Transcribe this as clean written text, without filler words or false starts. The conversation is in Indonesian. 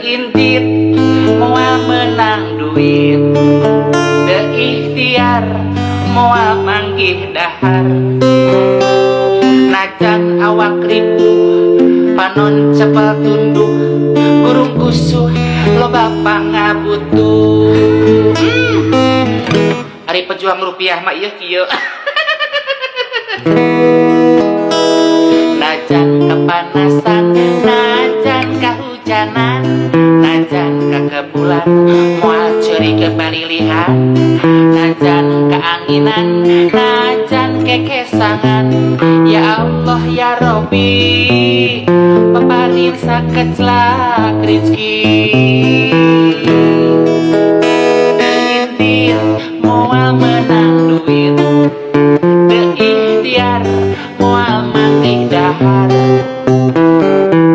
intit moal menang duit, teu ikhtiar moal manggih dahar. Najan awak ripuh panon cepel tunduk, burung kusuh loba pangabutuh. Hari pejuang rupiah mah ieu kieu. Najan kepanasan, najan kahujanan, najan kekebulan moal ceurik kebalilihan, najan keanginan, najan kekesangan. Ya Allah ya Robbi, peparin sakeclak rezeki.